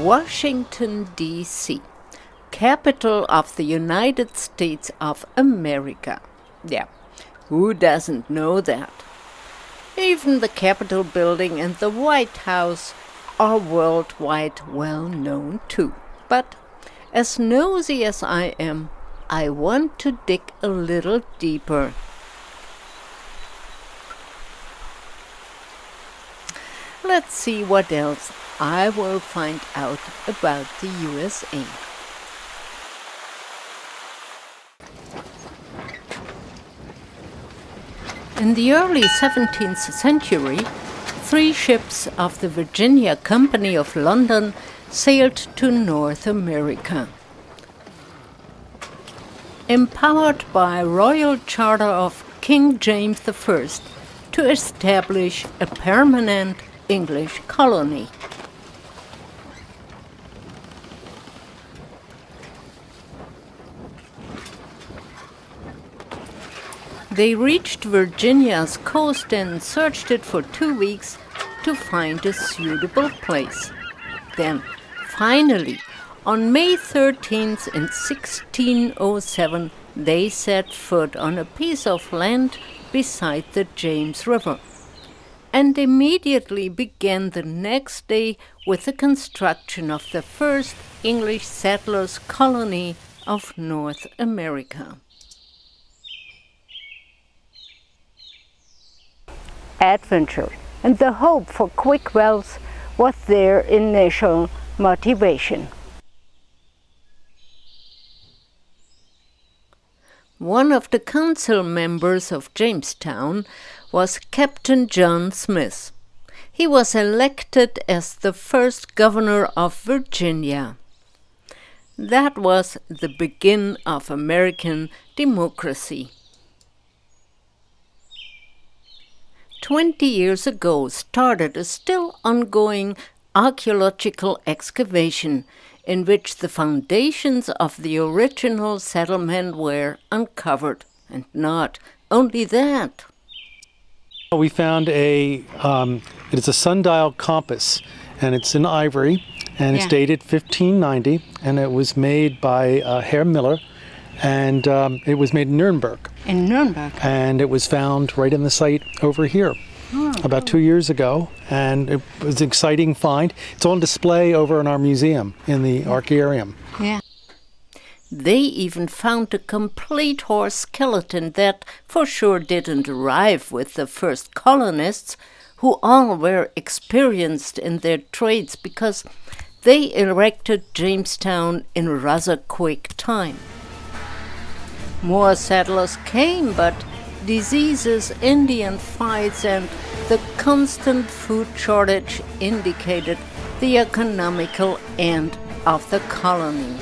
Washington, D.C., capital of the United States of America. Yeah, who doesn't know that? Even the Capitol building and the White House are worldwide well known too. But as nosy as I am, I want to dig a little deeper. Let's see what else I will find out about the USA. In the early 17th century, 3 ships of the Virginia Company of London sailed to North America. Empowered by royal charter of King James I to establish a permanent English colony. They reached Virginia's coast and searched it for 2 weeks to find a suitable place. Then, finally, on May 13th in 1607, they set foot on a piece of land beside the James River, and immediately began the next day with the construction of the first English settlers' colony of North America. Adventure and the hope for quick wealth was their initial motivation. One of the council members of Jamestown was Captain John Smith. He was elected as the first governor of Virginia. That was the beginning of American democracy. 20 years ago started a still ongoing archaeological excavation in which the foundations of the original settlement were uncovered. And not only that. We found it is a Sundial Compass, and it's in ivory, and it's dated 1590, and it was made by Herr Miller, and it was made in Nuremberg. In Nuremberg? And it was found right in the site over here. About 2 years ago, and it was an exciting find. It's on display over in our museum in the Archaearium. Yeah. They even found a complete horse skeleton that for sure didn't arrive with the first colonists, who all were experienced in their trades because they erected Jamestown in rather quick time. More settlers came, but diseases, Indian fights, and the constant food shortage indicated the economical end of the colony.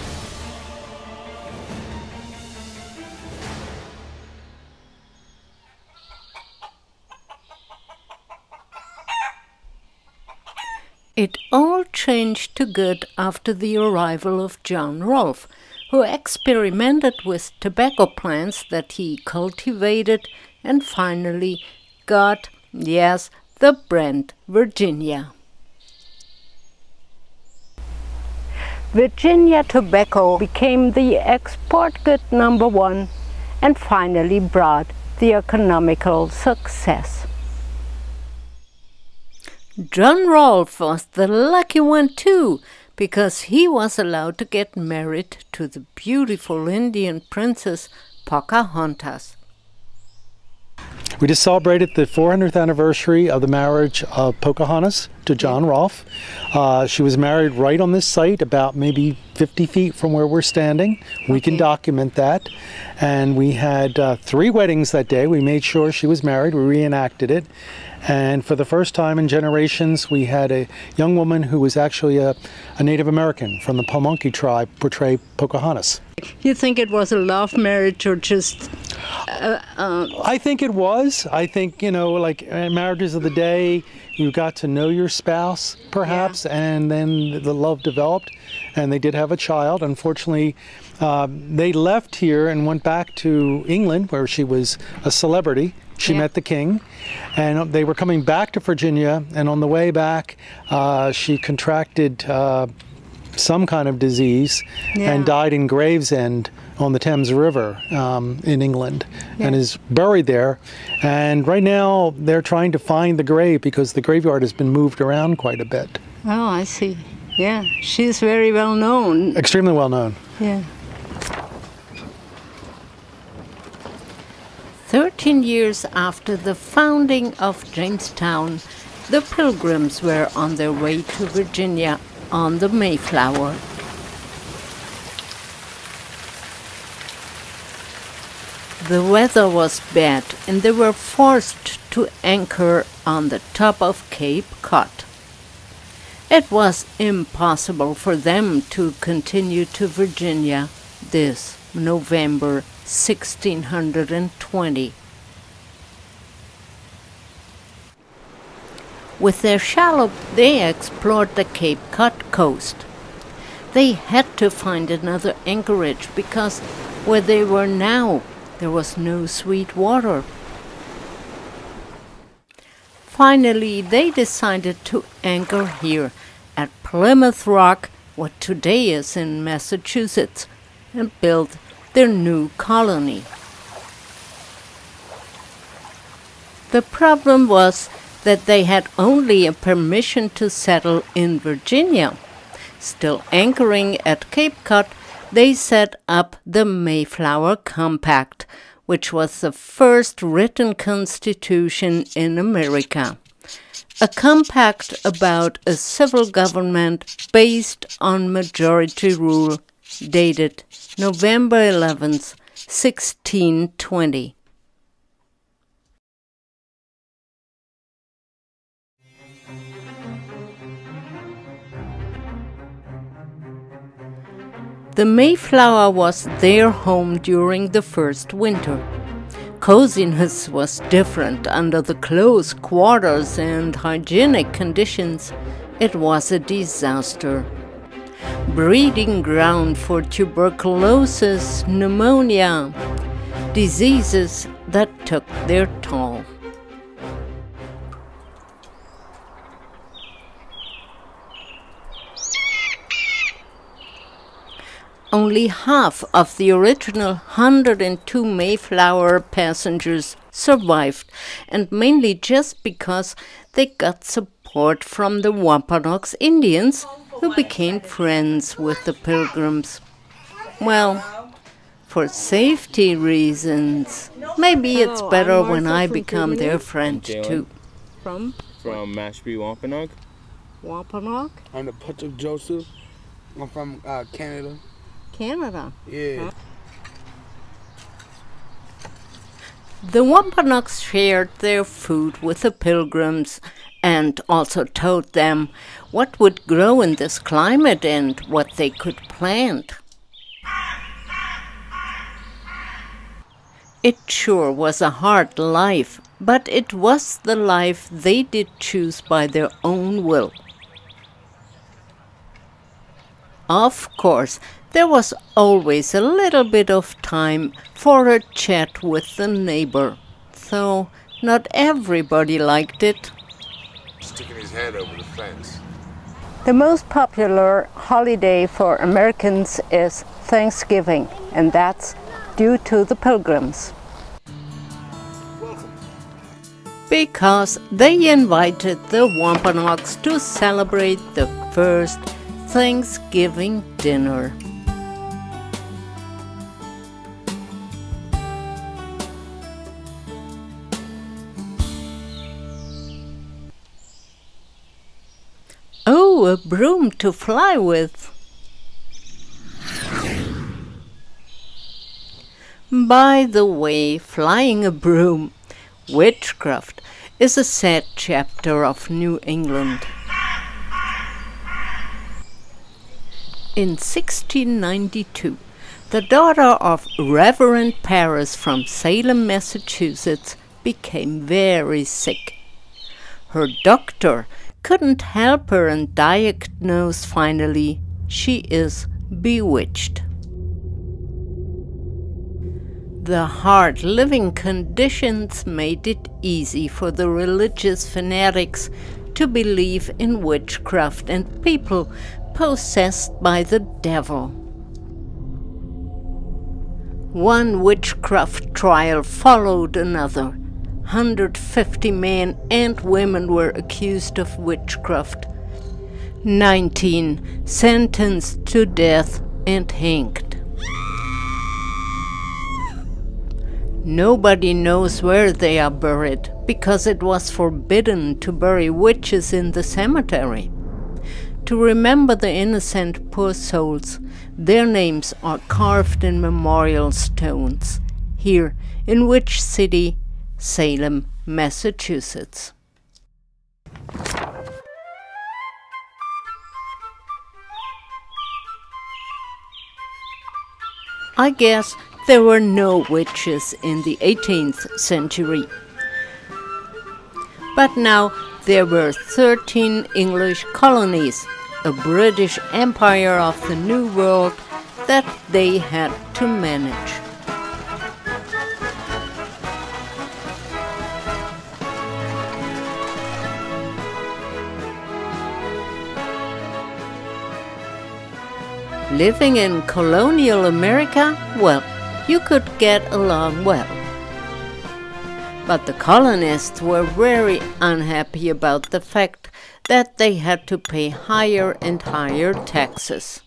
It all changed to good after the arrival of John Rolfe, who experimented with tobacco plants that he cultivated and finally got, yes, the brand Virginia. Virginia tobacco became the export good #1 and finally brought the economical success. John Rolfe was the lucky one too, because he was allowed to get married to the beautiful Indian princess Pocahontas. We just celebrated the 400th anniversary of the marriage of Pocahontas to John Rolfe. She was married right on this site, about maybe 50 feet from where we're standing. We can document that. And we had 3 weddings that day. We made sure she was married. We reenacted it. And for the first time in generations, we had a young woman who was actually a Native American from the Pamunkey tribe portray Pocahontas. You think it was a love marriage or just... I think it was. I think, you know, like marriages of the day, you got to know your spouse, perhaps, and then the love developed, and they did have a child. Unfortunately, they left here and went back to England, where she was a celebrity. She met the king, and they were coming back to Virginia, and on the way back, she contracted some kind of disease and died in Gravesend on the Thames River in England and is buried there. And right now they're trying to find the grave because the graveyard has been moved around quite a bit. Oh, I see. Yeah, she's very well known. Extremely well known. Yeah. 13 years after the founding of Jamestown, the Pilgrims were on their way to Virginia on the Mayflower. The weather was bad and they were forced to anchor on the top of Cape Cod. It was impossible for them to continue to Virginia this November 1620. With their shallop, they explored the Cape Cod coast. They had to find another anchorage because where they were now, there was no sweet water. Finally, they decided to anchor here at Plymouth Rock, what today is in Massachusetts, and build their new colony. The problem was that they had only a permission to settle in Virginia. Still anchoring at Cape Cod, they set up the Mayflower Compact, which was the first written constitution in America. A compact about a civil government based on majority rule, dated November 11th, 1620. The Mayflower was their home during the first winter. Coziness was different under the close quarters and hygienic conditions. It was a disaster. Breeding ground for tuberculosis, pneumonia, diseases that took their toll. Only half of the original 102 Mayflower passengers survived, and mainly just because they got support from the Wampanoag Indians, who became friends with the Pilgrims. Well, for safety reasons, maybe it's better when I become their friend too. From Mashpee, Wampanoag. Wampanoag? I'm the Patrick Joseph. I'm from Canada. Canada? Yeah. The Wampanoags shared their food with the Pilgrims and also told them what would grow in this climate and what they could plant. It sure was a hard life, but it was the life they did choose by their own will. Of course, there was always a little bit of time for a chat with the neighbor, though not everybody liked it. Sticking his head over the fence. The most popular holiday for Americans is Thanksgiving, and that's due to the Pilgrims. Because they invited the Wampanoags to celebrate the first Thanksgiving dinner. Oh, a broom to fly with. By the way, flying a broom, witchcraft, is a sad chapter of New England. In 1692, the daughter of Reverend Paris from Salem, Massachusetts, became very sick. Her doctor couldn't help her and diagnosed finally she is bewitched. The hard living conditions made it easy for the religious fanatics to believe in witchcraft, and people possessed by the devil. One witchcraft trial followed another. 150 men and women were accused of witchcraft. 19 sentenced to death and hanged. Nobody knows where they are buried, because it was forbidden to bury witches in the cemetery. To remember the innocent poor souls, their names are carved in memorial stones. Here, in which city? Salem, Massachusetts. I guess there were no witches in the 18th century. But now there were 13 English colonies, a British empire of the New World that they had to manage. Living in colonial America, well, you could get along well. But the colonists were very unhappy about the fact that they had to pay higher and higher taxes.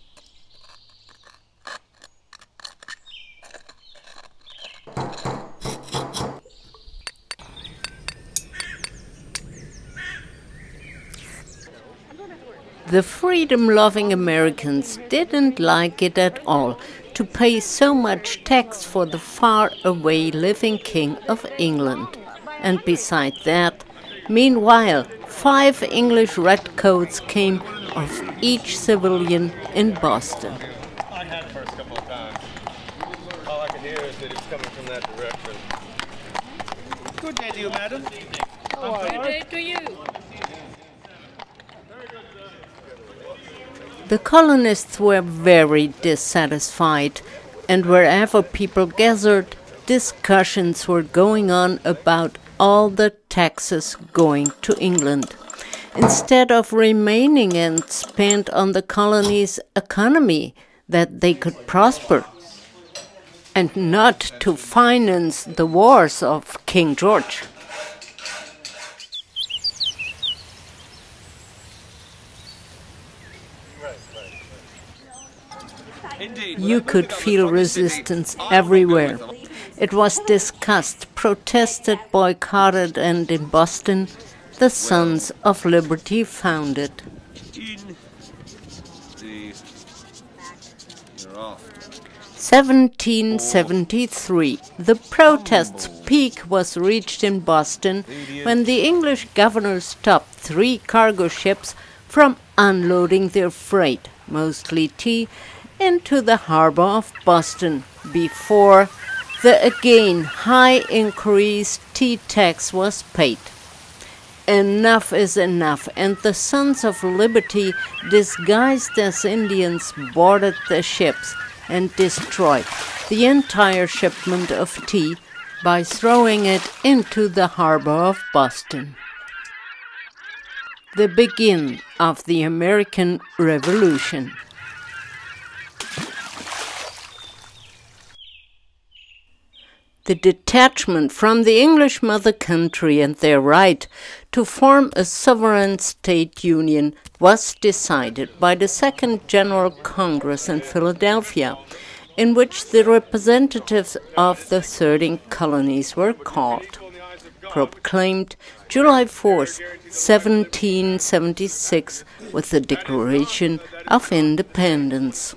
The freedom-loving Americans didn't like it at all to pay so much tax for the far-away living King of England. And besides that, meanwhile, 5 English redcoats came of each civilian in Boston. I had first couple of times. All I can hear is that it's coming from that direction. Good day to you, madam. Good day to you. The colonists were very dissatisfied, and wherever people gathered, discussions were going on about all the taxes going to England, instead of remaining and spend on the colony's economy that they could prosper, and not to finance the wars of King George. You could feel resistance everywhere. It was discussed, protested, boycotted, and in Boston, the Sons of Liberty founded. 1773, the protest's peak was reached in Boston when the English governor stopped 3 cargo ships from unloading their freight, mostly tea, into the harbor of Boston before the again high increased tea tax was paid. Enough is enough, and the Sons of Liberty, disguised as Indians, boarded the ships and destroyed the entire shipment of tea by throwing it into the harbor of Boston. The beginning of the American Revolution. The detachment from the English mother country and their right to form a sovereign state union was decided by the Second General Congress in Philadelphia, in which the representatives of the 13 colonies were called. Proclaimed July 4th, 1776, with the Declaration of Independence.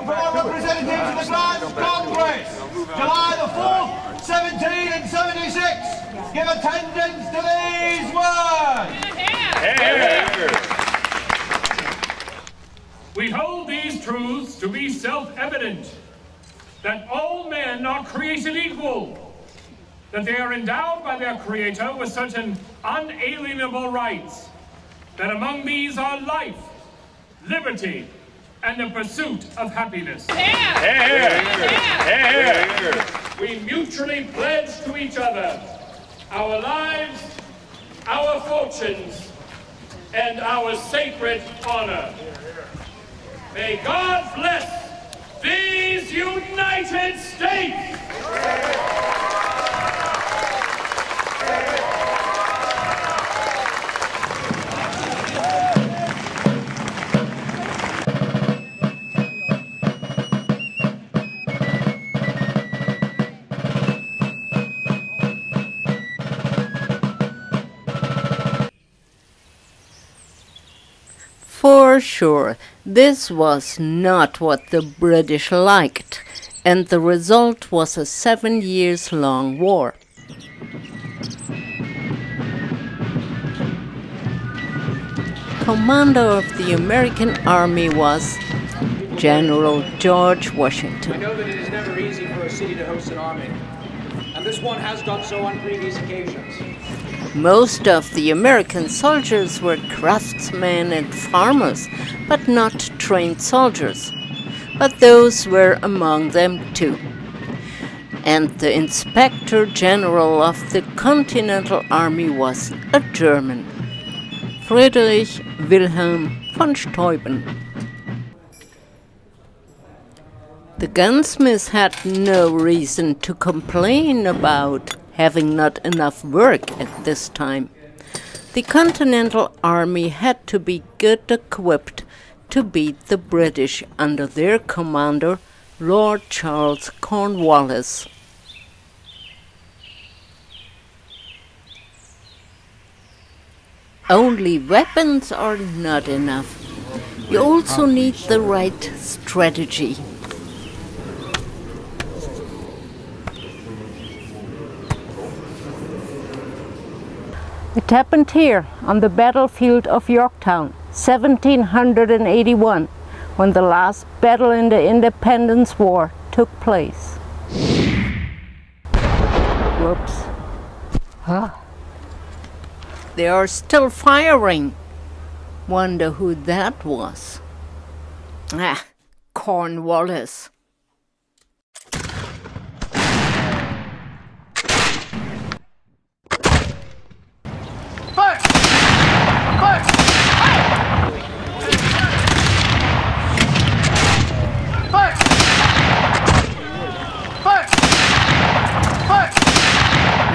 Representatives of the Grand Congress, July the 4th, 1776, give attendance to these words. We hold these truths to be self-evident, that all men are created equal, that they are endowed by their Creator with certain unalienable rights, that among these are life, liberty, and the pursuit of happiness. We mutually pledge to each other our lives, our fortunes, and our sacred honor. May God bless these United States! For sure, this was not what the British liked, and the result was a 7 years long war. Commander of the American Army was General George Washington. I know that it is never easy for a city to host an army, and this one has done so on previous occasions. Most of the American soldiers were craftsmen and farmers, but not trained soldiers. But those were among them too. And the Inspector General of the Continental Army was a German, Friedrich Wilhelm von Steuben. The gunsmiths had no reason to complain about having not enough work at this time. The Continental Army had to be good equipped to beat the British under their commander, Lord Charles Cornwallis. Only weapons are not enough. You also need the right strategy. It happened here on the battlefield of Yorktown, 1781, when the last battle in the Independence War took place. Whoops. Huh? They are still firing. Wonder who that was. Ah, Cornwallis.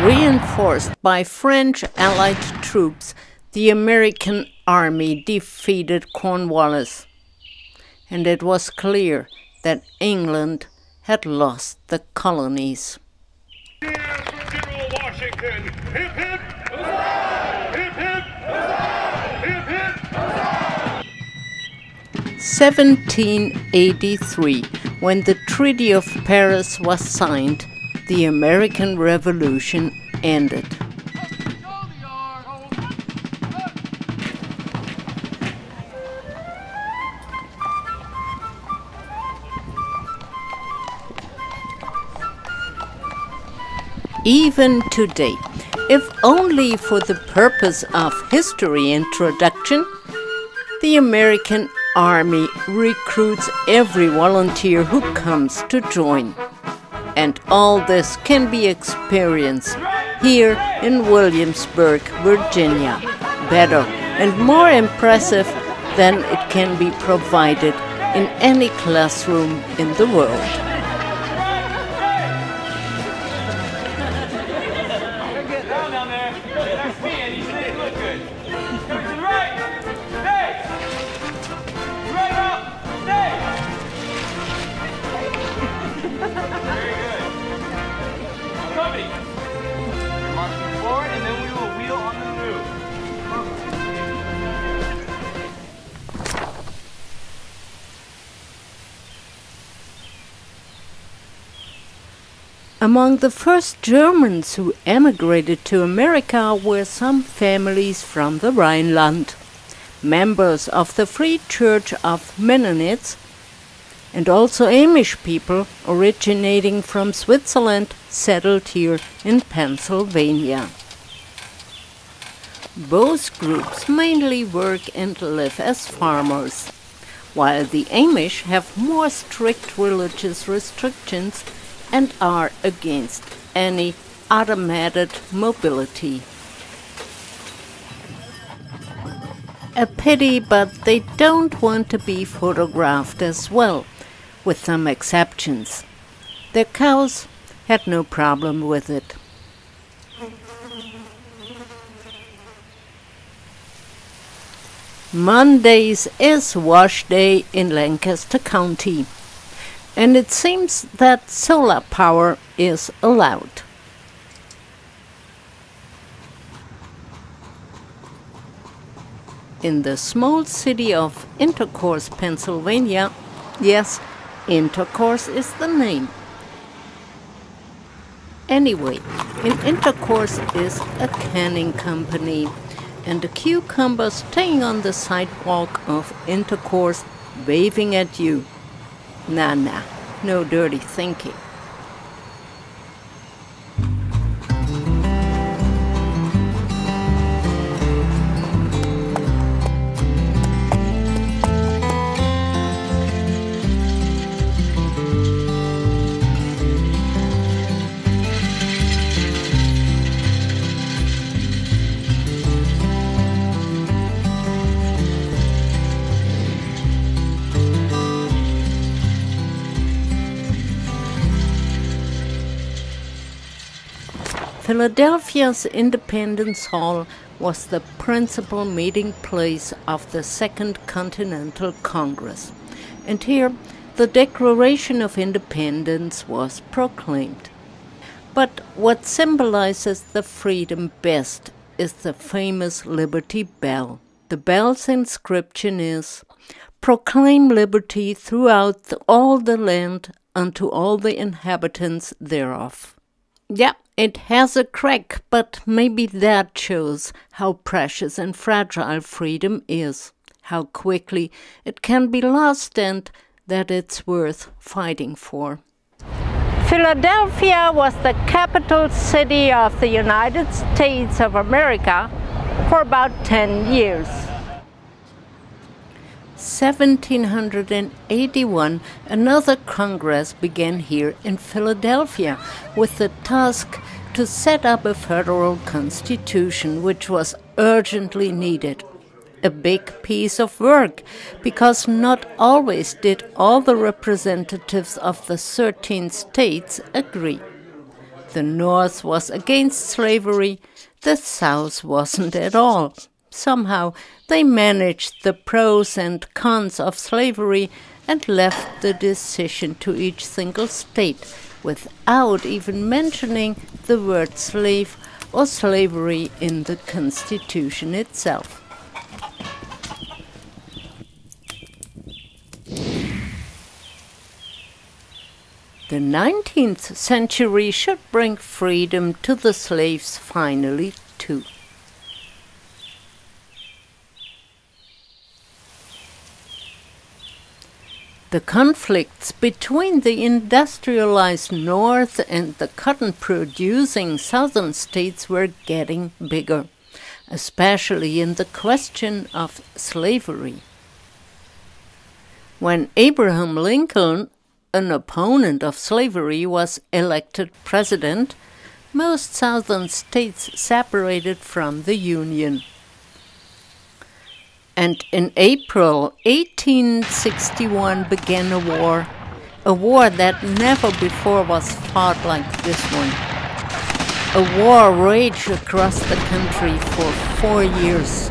Reinforced by French Allied troops, the American army defeated Cornwallis, and it was clear that England had lost the colonies. Cheers for General Washington! Hip hip! Huzzah! Hip hip! Huzzah! Hip hip! Huzzah! 1783, when the Treaty of Paris was signed, the American Revolution ended. Even today, if only for the purpose of history introduction, the American Army recruits every volunteer who comes to join. And all this can be experienced here in Williamsburg, Virginia, better and more impressive than it can be provided in any classroom in the world. Among the first Germans who emigrated to America were some families from the Rhineland, members of the Free Church of Mennonites, and also Amish people originating from Switzerland settled here in Pennsylvania. Both groups mainly work and live as farmers, while the Amish have more strict religious restrictions and are against any automated mobility. A pity, but they don't want to be photographed as well, with some exceptions. Their cows had no problem with it. Mondays is wash day in Lancaster County, and it seems that solar power is allowed. In the small city of Intercourse, Pennsylvania, yes, Intercourse is the name. Anyway, in Intercourse is a canning company, and a cucumber staying on the sidewalk of Intercourse waving at you. Nah, no dirty thinking. Philadelphia's Independence Hall was the principal meeting place of the Second Continental Congress, and here the Declaration of Independence was proclaimed. But what symbolizes the freedom best is the famous Liberty Bell. The bell's inscription is, "Proclaim liberty throughout all the land unto all the inhabitants thereof." Yeah, it has a crack, but maybe that shows how precious and fragile freedom is, how quickly it can be lost, and that it's worth fighting for. Philadelphia was the capital city of the United States of America for about 10 years. 1781, another Congress began here in Philadelphia with the task to set up a federal constitution, which was urgently needed. A big piece of work, because not always did all the representatives of the 13 states agree. The North was against slavery, the South wasn't at all. Somehow they managed the pros and cons of slavery and left the decision to each single state without even mentioning the word slave or slavery in the Constitution itself. The 19th century should bring freedom to the slaves finally, too. The conflicts between the industrialized North and the cotton-producing Southern states were getting bigger, especially in the question of slavery. When Abraham Lincoln, an opponent of slavery, was elected president, most Southern states separated from the Union. And in April 1861 began a war that never before was fought like this one. A war raged across the country for 4 years.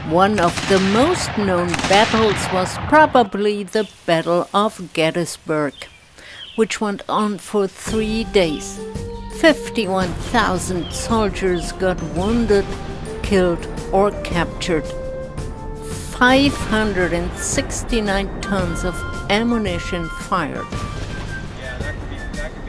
One of the most known battles was probably the Battle of Gettysburg, which went on for 3 days. 51,000 soldiers got wounded, killed or captured. 569 tons of ammunition fired. Yeah, that could be difficult.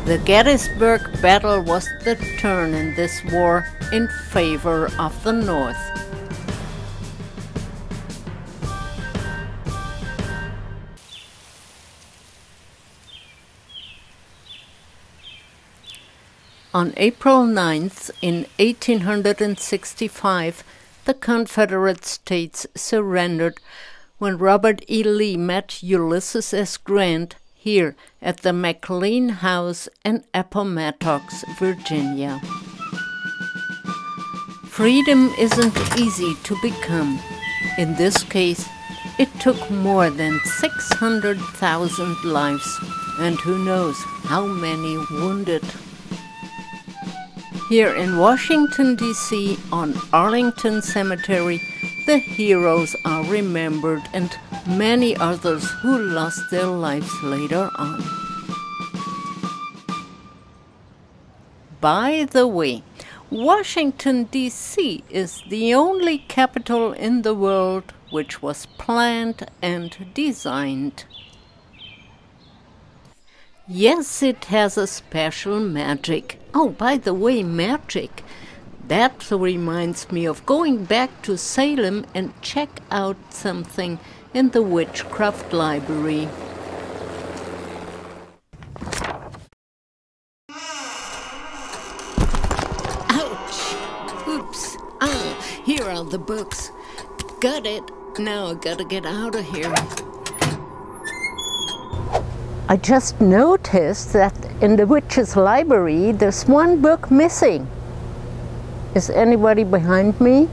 The Gettysburg battle was the turn in this war in favor of the North. On April 9th, in 1865, the Confederate States surrendered when Robert E. Lee met Ulysses S. Grant. here at the McLean House in Appomattox, Virginia. Freedom isn't easy to become. In this case, it took more than 600,000 lives, and who knows how many wounded. Here in Washington, D.C., on Arlington Cemetery, the heroes are remembered and many others who lost their lives later on. By the way, Washington, D.C. is the only capital in the world which was planned and designed. Yes, it has a special magic. Oh, by the way, magic. That reminds me of going back to Salem and check out something in the Witchcraft Library. Ouch! Oops! Ah, here are the books. Got it. Now I gotta get out of here. I just noticed that in the witch's library there's one book missing. Is anybody behind me?